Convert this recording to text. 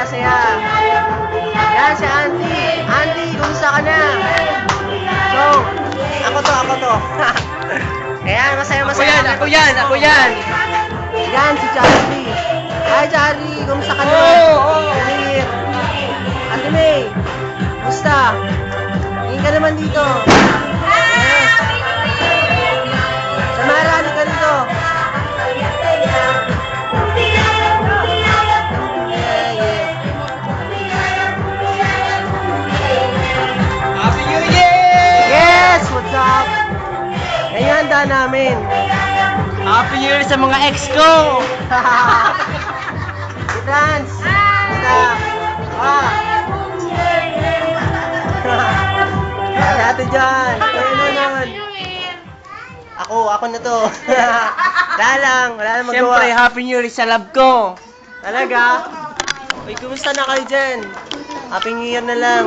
saya. Yan, si Auntie. Auntie, kumusta ka na? So, ako to. Ayan, masaya. Ako yan. Yan, si Charlie. Hi, Charlie. Kumusta ka na? Clear. Ate May, kumusta? Tingin ka naman dito. Samara, halika ka dito. Happy New Year! Yes! What's up? Yan yung handa namin. Happy New Year sa mga ex ko! Dance! Natin dyan! Kayo nun! Ako na to. Wala lang magawa. Siyempre, Happy New Year sa love ko! Talaga? Uy, kumusta na kayo dyan? Happy New Year na lang.